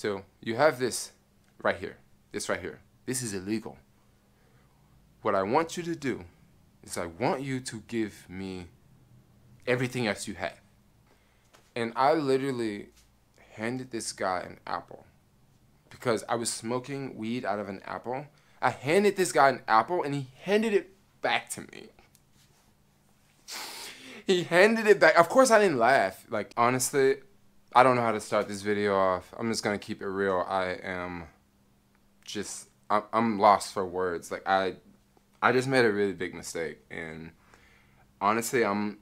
So you have this right here. This right here. This is illegal. What I want you to do is I want you to give me everything else you have. And I literally handed this guy an apple because I was smoking weed out of an apple. I handed this guy an apple and he handed it back to me. He handed it back. Of course I didn't laugh. Like, honestly, I don't know how to start this video off. I'm just gonna keep it real. I'm lost for words. Like, I just made a really big mistake, and honestly, I'm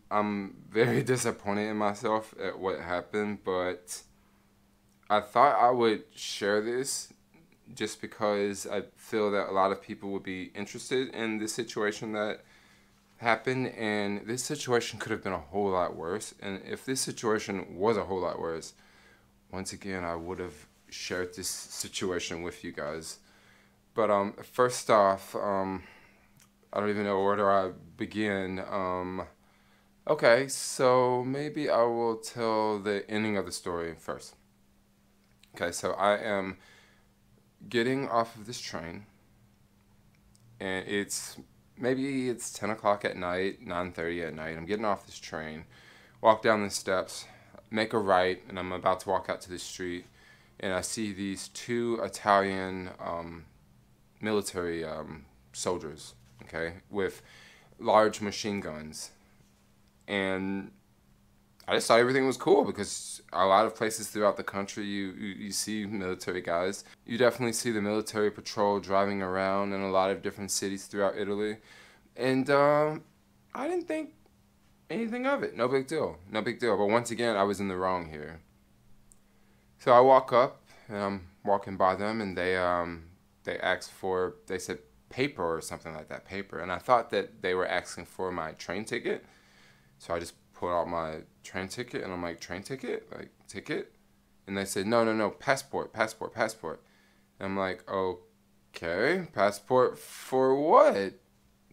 very disappointed in myself at what happened, but I thought I would share this just because I feel that a lot of people would be interested in this situation that happened, and this situation could have been a whole lot worse. And if this situation was a whole lot worse, once again, I would have shared this situation with you guys. But first off, I don't even know where do I begin. Okay, so maybe I will tell the ending of the story first. Okay, so I am getting off of this train, and maybe it's 10 o'clock at night, 9:30 at night. I'm getting off this train, walk down the steps, make a right, and I'm about to walk out to the street, and I see these two Italian military soldiers, okay, with large machine guns. And I just thought everything was cool because a lot of places throughout the country you see military guys. You definitely see the military patrol driving around in a lot of different cities throughout Italy. And I didn't think anything of it. No big deal. No big deal. But once again, I was in the wrong here. So I walk up and I'm walking by them, and they asked for, they said paper or something like that, paper. And I thought that they were asking for my train ticket. So I just pulled out my train ticket, and I'm like, train ticket? Like, ticket? And they said, no, passport. And I'm like, okay, passport for what?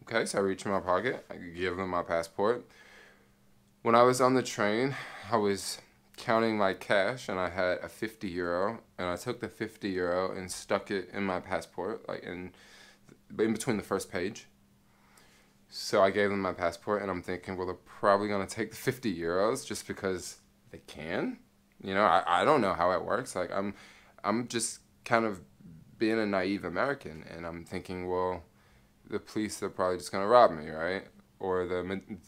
Okay, so I reach in my pocket. I give them my passport. When I was on the train, I was counting my cash, and I had a 50 euro, and I took the 50 euro and stuck it in my passport, like in between the first page. So I gave them my passport, and I'm thinking, well, they're probably going to take the 50 euros just because they can. You know, I don't know how it works. Like, I'm just kind of being a naive American, and I'm thinking, well, the police are probably just going to rob me, right? Or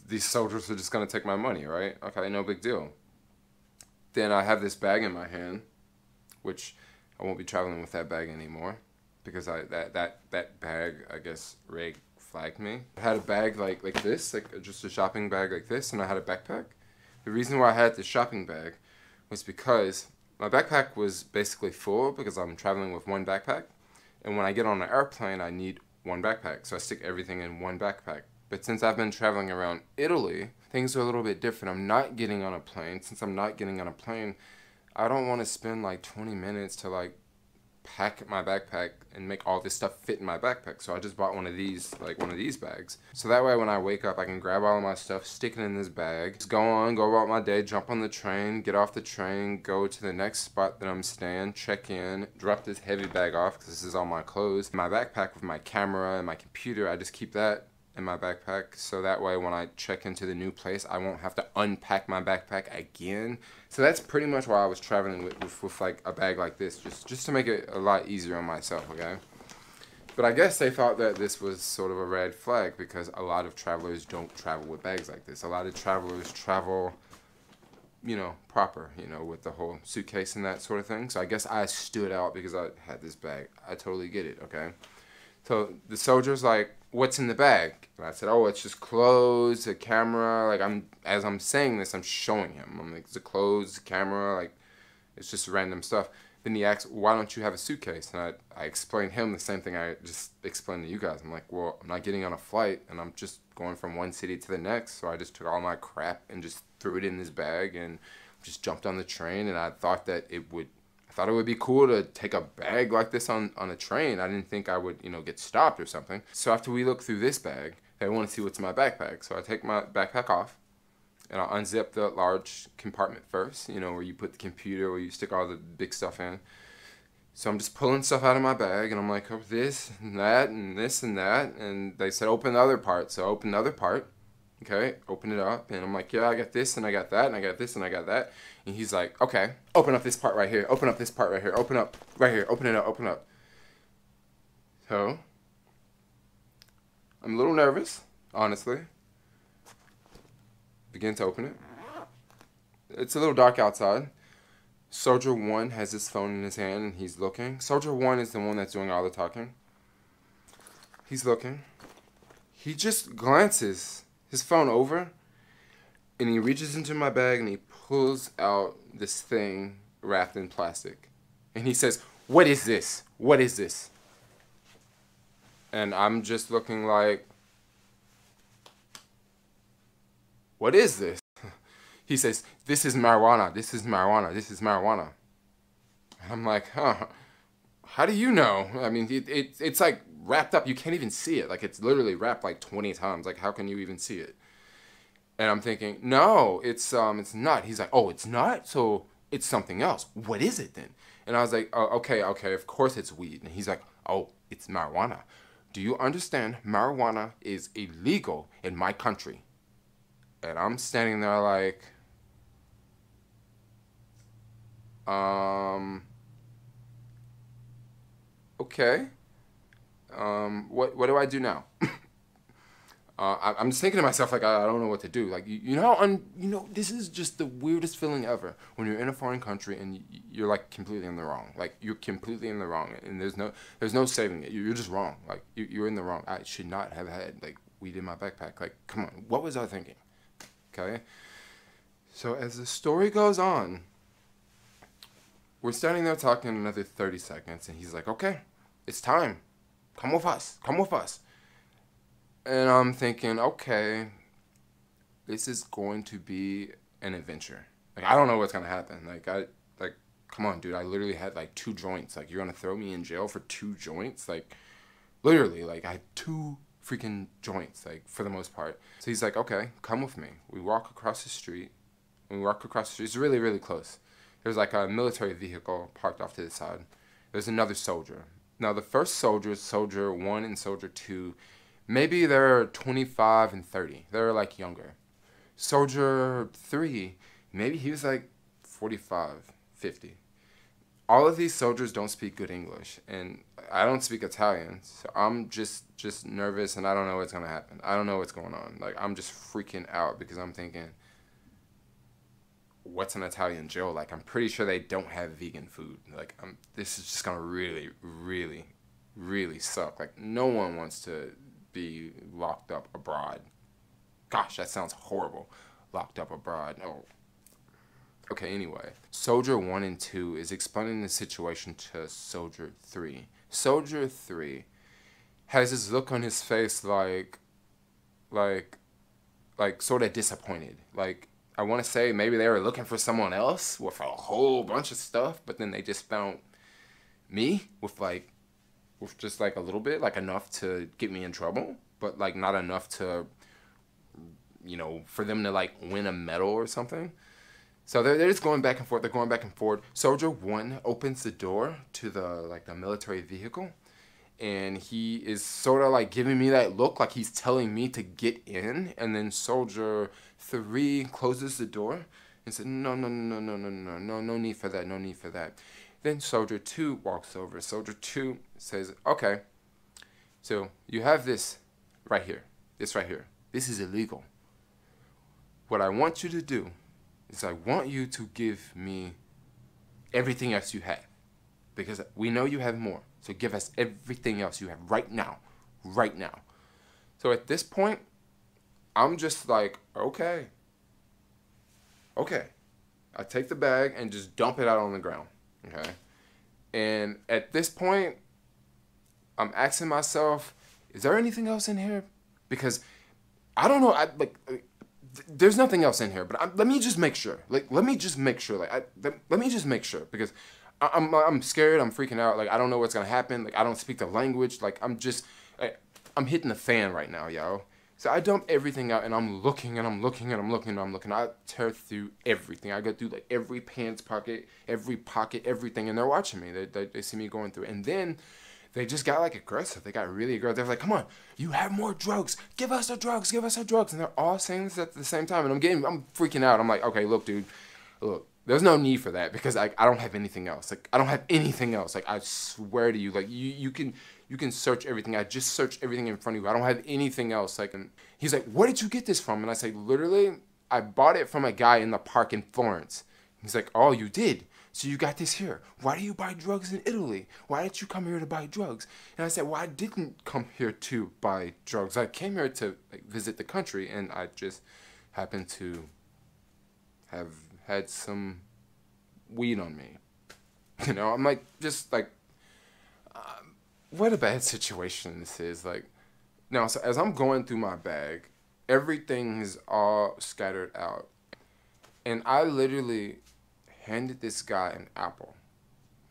these soldiers are just going to take my money, right? Okay, no big deal. Then I have this bag in my hand, which I won't be traveling with that bag anymore because that bag, I guess, red flagged me. I had a bag like this, like just a shopping bag like this, and I had a backpack. The reason why I had this shopping bag was because my backpack was basically full because I'm traveling with one backpack, and when I get on an airplane, I need one backpack, so I stick everything in one backpack. But since I've been traveling around Italy, things are a little bit different. I'm not getting on a plane. Since I'm not getting on a plane, I don't want to spend like 20 minutes to like pack my backpack and make all this stuff fit in my backpack. So I just bought one of these bags. So that way when I wake up, I can grab all of my stuff, stick it in this bag, just go about my day, jump on the train, get off the train, go to the next spot that I'm staying, check in, drop this heavy bag off because this is all my clothes. My backpack with my camera and my computer, I just keep that in my backpack, so that way when I check into the new place, I won't have to unpack my backpack again. So that's pretty much why I was traveling with like a bag like this, just to make it a lot easier on myself, okay? But I guess they thought that this was sort of a red flag because a lot of travelers don't travel with bags like this. A lot of travelers travel, you know, proper, you know, with the whole suitcase and that sort of thing. So I guess I stood out because I had this bag. I totally get it, okay? So the soldier's like, what's in the bag? And I said, oh, it's just clothes, a camera. Like, as I'm saying this, I'm showing him. I'm like, it's the clothes, the camera, like, it's just random stuff. Then he asked, why don't you have a suitcase? And I explained him the same thing I just explained to you guys. I'm like, well, I'm not getting on a flight, and I'm just going from one city to the next. So I just took all my crap and just threw it in this bag and just jumped on the train. And I thought that it would be cool to take a bag like this on a train. I didn't think I would, you know, get stopped or something. So after we look through this bag, they want to see what's in my backpack. So I take my backpack off, and I'll unzip the large compartment first, you know, where you put the computer, where you stick all the big stuff in. So I'm just pulling stuff out of my bag, and I'm like, oh, this and that and this and that. And they said, open the other part. So I opened the other part. Okay, open it up. And I'm like, yeah, I got this and I got that and I got this and I got that. And he's like, okay, open up this part right here. Open up this part right here. Open up right here. Open it up. Open up. So I'm a little nervous, honestly. Begin to open it. It's a little dark outside. Soldier 1 has his phone in his hand and he's looking. Soldier 1 is the one that's doing all the talking. He's looking. He just glances his phone over and he reaches into my bag and he pulls out this thing wrapped in plastic. And he says, what is this? What is this? And I'm just looking like, what is this? He says, this is marijuana, this is marijuana, this is marijuana. I'm like, huh, how do you know? I mean, it's like wrapped up. You can't even see it. Like, it's literally wrapped like 20 times. Like, how can you even see it? And I'm thinking, no, it's not. He's like, oh, it's not? So it's something else. What is it then? And I was like, oh, okay, of course it's weed. And he's like, oh, it's marijuana. Do you understand? Marijuana is illegal in my country. And I'm standing there like, okay. What do I do now? I'm just thinking to myself, like, I don't know what to do. Like, you know, this is just the weirdest feeling ever when you're in a foreign country and you're like completely in the wrong. Like, you're completely in the wrong, and there's no saving it. You're just wrong. Like, you're in the wrong. I should not have had like weed in my backpack. Like, come on, what was I thinking? Okay. So as the story goes on, we're standing there talking another 30 seconds, and he's like, okay, it's time. Come with us. Come with us. And I'm thinking, okay, this is going to be an adventure. Like, I don't know what's going to happen. Like, come on, dude. I literally had, like, 2 joints. Like, you're going to throw me in jail for 2 joints? Like, literally, like, I had 2 freaking joints, like, for the most part. So he's like, okay, come with me. We walk across the street. It's really, really close. There's, like, a military vehicle parked off to the side. There's another soldier. Now, the first soldier, Soldier 1 and Soldier 2, maybe they're 25 and 30. They're, like, younger. Soldier 3, maybe he was, like, 45, 50. All of these soldiers don't speak good English, and I don't speak Italian, so I'm just nervous, and I don't know what's going to happen. I don't know what's going on. Like, I'm just freaking out because I'm thinking, what's an Italian jail like? I'm pretty sure they don't have vegan food. Like, this is just going to really, really, really suck. Like, no one wants to be locked up abroad. Gosh, that sounds horrible. Locked up abroad. Oh. Okay, anyway. Soldier 1 and 2 is explaining the situation to Soldier 3. Soldier 3 has this look on his face like sort of disappointed. Like, I want to say maybe they were looking for someone else with a whole bunch of stuff, but then they just found me with just like a little bit, like enough to get me in trouble, but like not enough to, you know, for them to like win a medal or something. So they're just going back and forth. They're going back and forth. Soldier 1 opens the door to the military vehicle, and he is sort of like giving me that look like he's telling me to get in. And then Soldier 3 closes the door and said, no need for that, no need for that. Then Soldier 2 walks over. Soldier 2 says, okay, so you have this right here. This right here. This is illegal. What I want you to do is I want you to give me everything else you have. Because we know you have more. So give us everything else you have right now. Right now. So at this point, I'm just like, okay. Okay. I take the bag and just dump it out on the ground. Okay. And at this point, I'm asking myself, is there anything else in here? Because I don't know. There's nothing else in here, but let me just make sure. Let me just make sure. Let me just make sure, because I'm scared. I'm freaking out. Like, I don't know what's gonna happen. Like, I don't speak the language. Like, I'm hitting the fan right now, yo. So I dump everything out, and I'm looking, and I'm looking, and I'm looking, and I'm looking. I tear through everything. I go through like every pants pocket, everything, and they're watching me. They see me going through, and then they just got like aggressive. They got really aggressive. They're like, "Come on, you have more drugs. Give us the drugs. Give us the drugs." And they're all saying this at the same time, and I'm freaking out. I'm like, "Okay, look, dude, look. There's no need for that because I don't have anything else. Like I don't have anything else. Like I swear to you, like you can search everything. I just searched everything in front of you. I don't have anything else. Like, and he's like, "Where did you get this from?" And I say, "Literally, I bought it from a guy in the park in Florence." He's like, "Oh, you did? So you got this here. Why do you buy drugs in Italy? Why did you come here to buy drugs?" And I said, "Well, I didn't come here to buy drugs. I came here to like, visit the country, and I just happened to have had some weed on me." You know, I'm like, just like, what a bad situation this is. Like, now, so as I'm going through my bag, everything is all scattered out. And I literally handed this guy an apple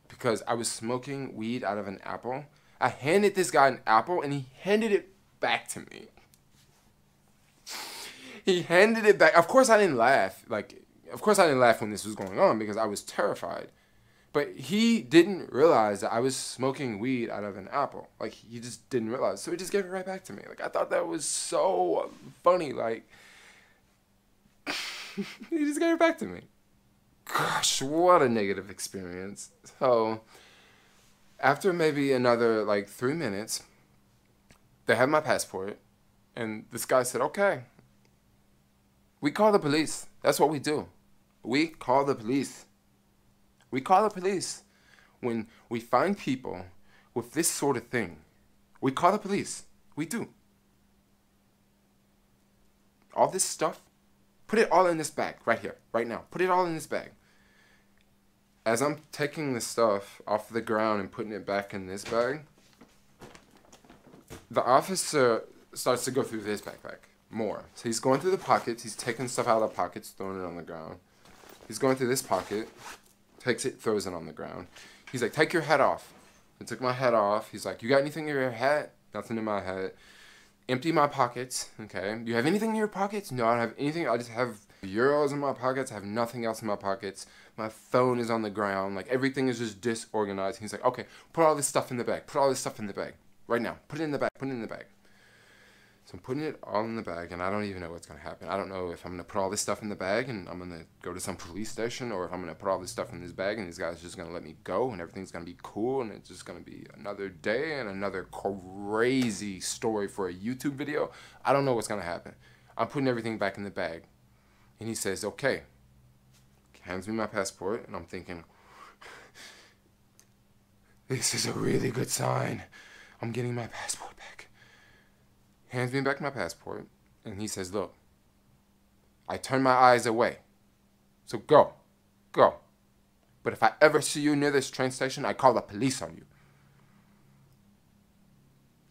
because I was smoking weed out of an apple. I handed this guy an apple, and he handed it back to me. He handed it back. Of course, I didn't laugh. Of course, I didn't laugh when this was going on because I was terrified. But he didn't realize that I was smoking weed out of an apple. Like, he just didn't realize. So he just gave it right back to me. Like, I thought that was so funny. Like, he just gave it back to me. Gosh, what a negative experience. So, after maybe another, 3 minutes, they had my passport. And this guy said, "Okay, we call the police. That's what we do. We call the police. We call the police when we find people with this sort of thing. We call the police. We do. All this stuff, put it all in this bag right here, right now. Put it all in this bag." As I'm taking the stuff off the ground and putting it back in this bag, the officer starts to go through this backpack more. So he's going through the pockets. He's taking stuff out of the pockets, throwing it on the ground. He's going through this pocket, takes it, throws it on the ground. He's like, "Take your hat off." I took my hat off. He's like, "You got anything in your hat?" Nothing in my hat. Empty my pockets. Okay. "Do you have anything in your pockets?" "No, I don't have anything. I just have euros in my pockets. I have nothing else in my pockets. My phone is on the ground. Like, everything is just disorganized." He's like, "Okay, put all this stuff in the bag. Put all this stuff in the bag. Right now. Put it in the bag. Put it in the bag." So I'm putting it all in the bag, and I don't even know what's going to happen. I don't know if I'm going to put all this stuff in the bag and I'm going to go to some police station, or if I'm going to put all this stuff in this bag and these guys are just going to let me go and everything's going to be cool and it's just going to be another day and another crazy story for a YouTube video. I don't know what's going to happen. I'm putting everything back in the bag. And he says, "Okay." Hands me my passport, and I'm thinking, this is a really good sign. I'm getting my passport back. Hands me back my passport, and he says, "Look, I turn my eyes away. So go. But if I ever see you near this train station, I call the police on you."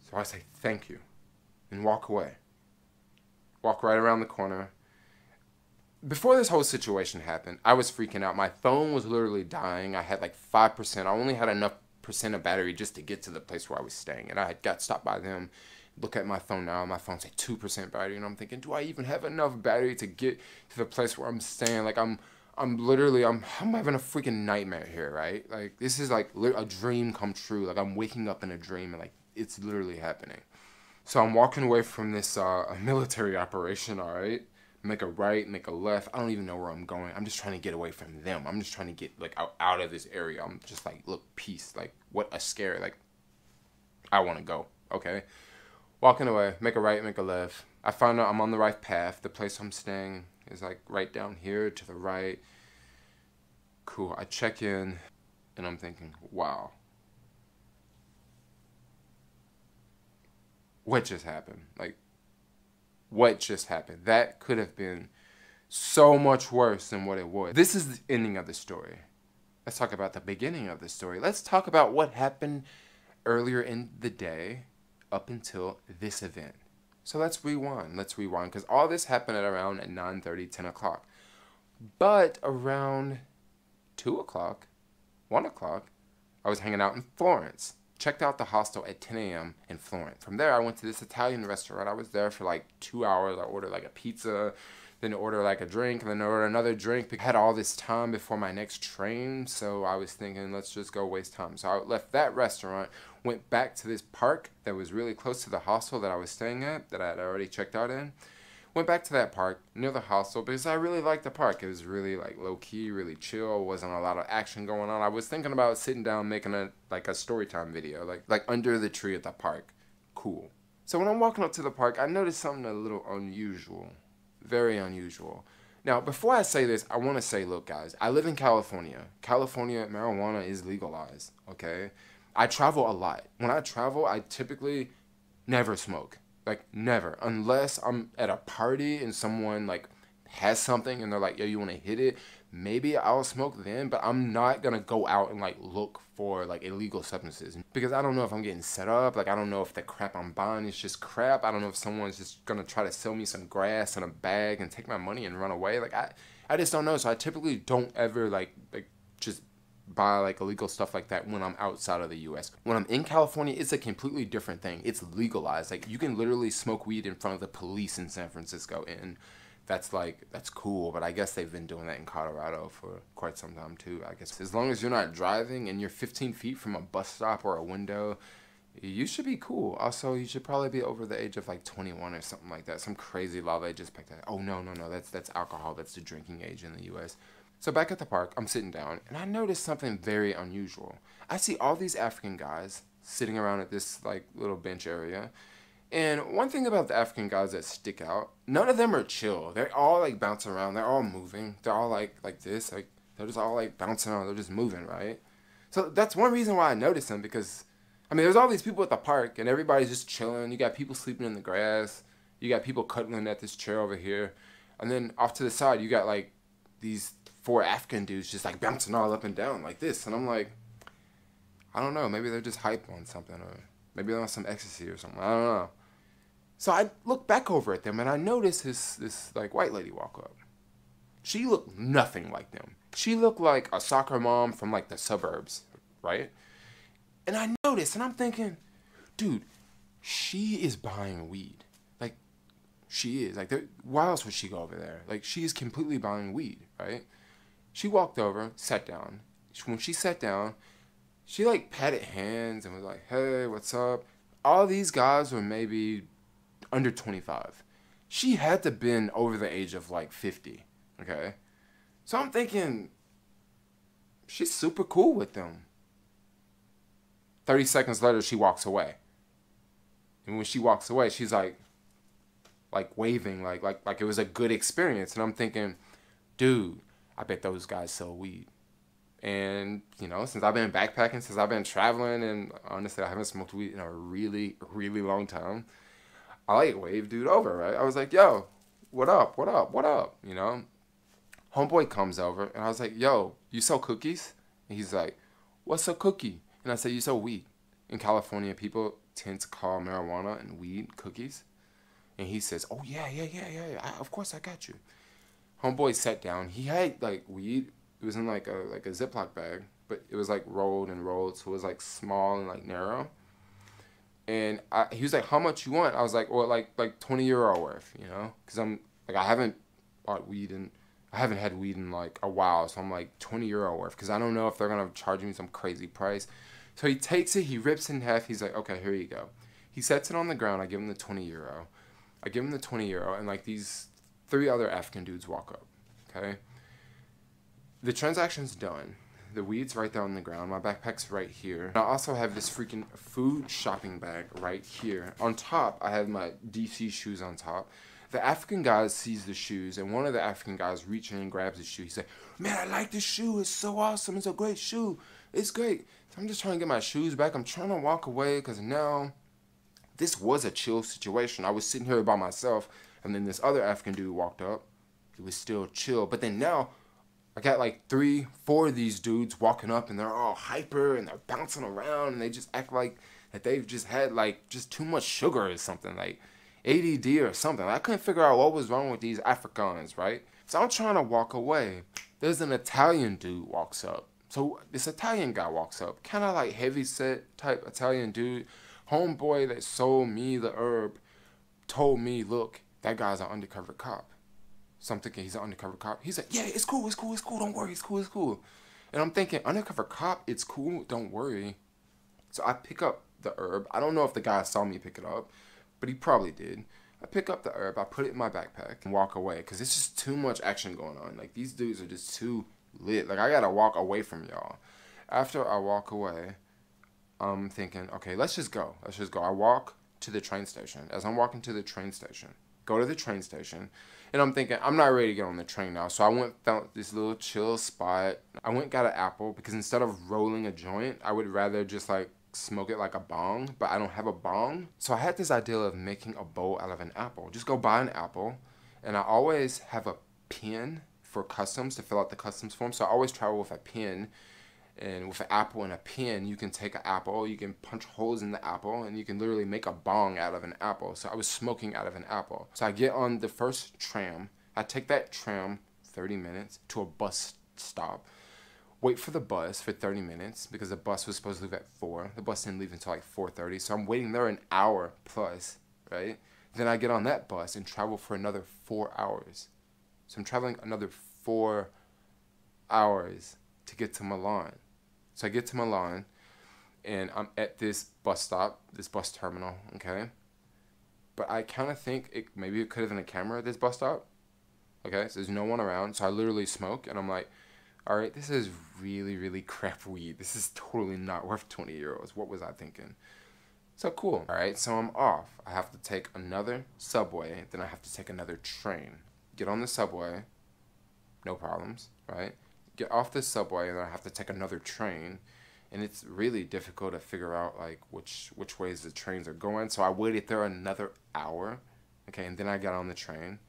So I say, "Thank you," and walk away. Walk right around the corner. Before this whole situation happened, I was freaking out. My phone was literally dying. I had 5%. I only had enough percent of battery just to get to the place where I was staying. And I had got stopped by them. Look at my phone now. My phone's at 2% battery. And I'm thinking, do I even have enough battery to get to the place where I'm staying? I'm having a freaking nightmare here, right? This is a dream come true. I'm waking up in a dream and it's literally happening. So I'm walking away from this military operation, all right? Make a right, make a left. I don't even know where I'm going. I'm just trying to get away from them. I'm just trying to get out of this area. I'm just look, peace. What a scare. I want to go. Okay. Walking away, make a right, make a left. I find out I'm on the right path. The place I'm staying is right down here to the right. Cool. I check in and I'm thinking, wow. What just happened? What just happened? That could have been so much worse than what it was. This is the ending of the story. Let's talk about the beginning of the story. Let's talk about what happened earlier in the day up until this event. So let's rewind. Because all this happened at around 9:30, 10 o'clock. But around 2 o'clock, 1 o'clock, I was hanging out in Florence. checked out the hostel at 10 a.m. in Florence. From there, I went to this Italian restaurant. I was there for like 2 hours. I ordered like a pizza, then ordered like a drink, and then ordered another drink. I had all this time before my next train, so I was thinking, let's just go waste time. So I left that restaurant, went back to this park that was really close to the hostel that I was staying at, that I had already checked out in. Went back to that park near the hostel because I really liked the park. It was really like low-key, really chill. Wasn't a lot of action going on. I was thinking about sitting down making a story time video, like under the tree at the park. Cool. So when I'm walking up to the park, I noticed something a little unusual. Very unusual. Now, before I say this, I want to say, look, guys, I live in California. California, marijuana is legalized, okay? I travel a lot. When I travel, I typically never smoke. Like, never. Unless I'm at a party and someone, like, has something and they're like, yo, you want to hit it? Maybe I'll smoke then, but I'm not going to go out and, like, look for, like, illegal substances. Because I don't know if I'm getting set up. Like, I don't know if the crap I'm buying is just crap. I don't know if someone's just going to try to sell me some grass in a bag and take my money and run away. Like, I just don't know. So I typically don't ever, like just buy like illegal stuff like that when I'm outside of the US. When I'm in California, it's a completely different thing. It's legalized. Like, you can literally smoke weed in front of the police in San Francisco, and that's cool. But I guess they've been doing that in Colorado for quite some time too. I guess as long as you're not driving and you're 15 feet from a bus stop or a window, you should be cool. Also, you should probably be over the age of like 21 or something like that. Some crazy law they just picked out. Oh no, that's alcohol. That's the drinking age in the US. So back at the park, I'm sitting down, and I noticed something very unusual. I see all these African guys sitting around at this like little bench area. And one thing about the African guys that stick out, none of them are chill. They're all like bouncing around. They're all moving. They're all like this. Like, they're just all like bouncing around. They're just moving, right? So that's one reason why I noticed them, because, I mean, there's all these people at the park, and everybody's just chilling. You got people sleeping in the grass. You got people cuddling at this chair over here. And then off to the side, you got like these 4 African dudes just like bouncing all up and down like this. And I'm like, I don't know, maybe they're just hype on something, or maybe they're on some ecstasy or something. I don't know. So I look back over at them, and I notice this like white lady walk up. She looked nothing like them. She looked like a soccer mom from like the suburbs, right? And I noticed, and I'm thinking, dude, she is buying weed. Like, she is. Like, why else would she go over there? Like, she is completely buying weed, right? She walked over, sat down. When she sat down, she like patted hands and was like, hey, what's up? All these guys were maybe under 25. She had to been over the age of like 50, okay? So I'm thinking, she's super cool with them. 30 seconds later, she walks away. And when she walks away, she's like waving, like it was a good experience. And I'm thinking, dude, I bet those guys sell weed. And, you know, since I've been backpacking, since I've been traveling, and honestly, I haven't smoked weed in a really, really long time, I like waved dude over, right? I was like, yo, what up, what up, what up, you know? Homeboy comes over, and I was like, yo, you sell cookies? And he's like, what's a cookie? And I said, you sell weed. In California, people tend to call marijuana and weed cookies. And he says, oh, yeah. Of course, I got you. Homeboy sat down. He had, like, weed. It was in, like a Ziploc bag. But it was, like, rolled. So it was, like, small and, like, narrow. And he was like, how much you want? I was like, well, like €20 worth, you know? Because I haven't had weed in, like, a while. So I'm like, €20 worth. Because I don't know if they're going to charge me some crazy price. So he takes it. He rips it in half. He's like, okay, here you go. He sets it on the ground. I give him the €20. I give him the €20, and like these 3 other African dudes walk up, okay? The transaction's done. The weed's right there on the ground. My backpack's right here. I also have this freaking food shopping bag right here. On top, I have my DC shoes on top. The African guy sees the shoes, and one of the African guys reaches in and grabs the shoe. He's like, man, I like this shoe. It's so awesome. It's a great shoe. It's great. So I'm just trying to get my shoes back. I'm trying to walk away because now this was a chill situation. I was sitting here by myself, and then this other African dude walked up. It was still chill. But then now, I got like 3, 4 of these dudes walking up, and they're all hyper, and they're bouncing around, and they just act like that they've just had like just too much sugar or something, like ADD or something. I couldn't figure out what was wrong with these Africans, right? So I'm trying to walk away. There's an Italian dude walks up. So this Italian guy walks up, kind of like heavy set type Italian dude. Homeboy that sold me the herb told me, look, that guy's an undercover cop. So I'm thinking he's an undercover cop. He's like, yeah, it's cool, it's cool, it's cool, don't worry, it's cool, it's cool. And I'm thinking, undercover cop, it's cool, don't worry. So I pick up the herb. I don't know if the guy saw me pick it up, but he probably did. I pick up the herb, I put it in my backpack and walk away because it's just too much action going on. Like, these dudes are just too lit. Like, I gotta walk away from y'all. After I walk away, I'm thinking, okay, let's just go. Let's just go. I walk to the train station. As I'm walking to the train station, go to the train station, and I'm thinking, I'm not ready to get on the train now. So I went, found this little chill spot. I went, got an apple, because instead of rolling a joint, I would rather just like smoke it like a bong, but I don't have a bong. So I had this idea of making a bowl out of an apple. Just go buy an apple, and I always have a pen for customs to fill out the customs form. So I always travel with a pen, and with an apple and a pen, you can take an apple, you can punch holes in the apple, and you can literally make a bong out of an apple. So I was smoking out of an apple. So I get on the first tram. I take that tram 30 minutes to a bus stop. Wait for the bus for 30 minutes because the bus was supposed to leave at 4. The bus didn't leave until like 4:30. So I'm waiting there an hour plus, right? Then I get on that bus and travel for another 4 hours. So I'm traveling another 4 hours to get to Milan. So I get to Milan, and I'm at this bus stop, this bus terminal, okay? But I kind of think maybe it could have been a camera at this bus stop, okay? So there's no one around, so I literally smoke, and I'm like, all right, this is really, really crap weed. This is totally not worth 20 euros. What was I thinking? So cool. All right, so I'm off. I have to take another subway, then I have to take another train. Get on the subway, no problems, right? Get off the subway, and then I have to take another train, and it's really difficult to figure out like which ways the trains are going. So I waited there another hour, okay, and then I got on the train.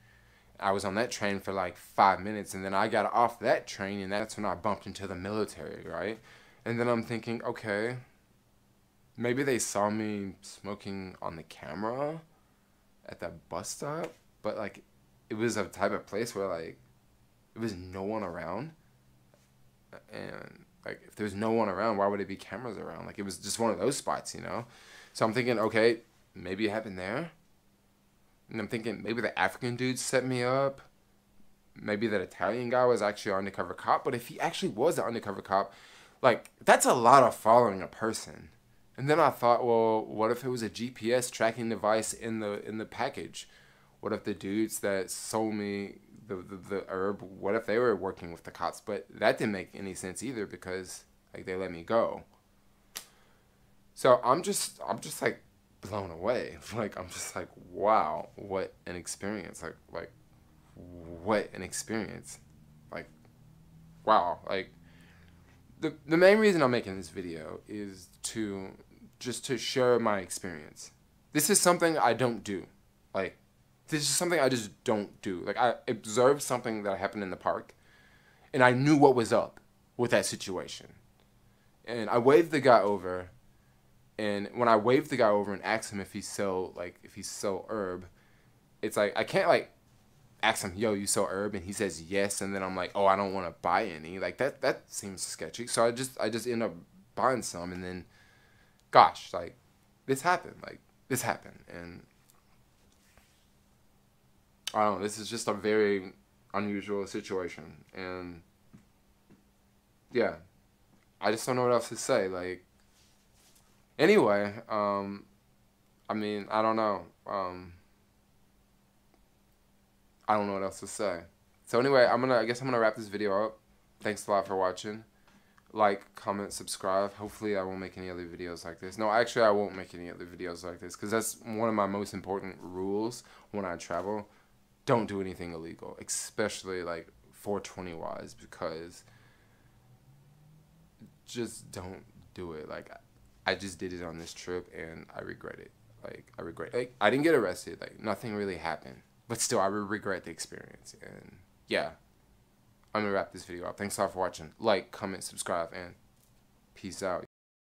I was on that train for like 5 minutes, and then I got off that train, and that's when I bumped into the military, right? And then I'm thinking, okay, maybe they saw me smoking on the camera at that bus stop, but like it was a type of place where like there was no one around. And like if there's no one around, why would it be cameras around? Like it was just one of those spots, you know? So I'm thinking, okay, maybe it happened there. And I'm thinking maybe the African dude set me up. Maybe that Italian guy was actually an undercover cop. But if he actually was an undercover cop, like that's a lot of following a person. And then I thought, well, what if it was a GPS tracking device in the package? What if the dudes that sold me the herb, what if they were working with the cops? But that didn't make any sense either because like they let me go. So I'm just like blown away. Like I'm just like, wow, what an experience. Like what an experience. Like wow. Like the main reason I'm making this video is to share my experience. This is something I don't do. Like this is something I just don't do. Like, I observed something that happened in the park, and I knew what was up with that situation. And I waved the guy over, and when I waved the guy over and asked him if he sell herb, it's like, I can't, like, ask him, yo, you sell herb? And he says yes, and then I'm like, oh, I don't want to buy any. Like, that seems sketchy. So I just end up buying some, and then, gosh, like, this happened. Like, this happened, and I don't know, this is just a very unusual situation, and yeah, I just don't know what else to say. Like, anyway, I mean, I don't know, I don't know what else to say. So anyway, I guess I'm gonna wrap this video up. Thanks a lot for watching. Like, comment, subscribe. Hopefully I won't make any other videos like this. No, actually I won't make any other videos like this, because that's one of my most important rules when I travel. Don't do anything illegal, especially like 420 wise, because just don't do it. Like I just did it on this trip and I regret it. Like I didn't get arrested, like nothing really happened, but still I regret the experience. And yeah, I'm gonna wrap this video up. Thanks a lot for watching. Like, comment, subscribe, and peace out.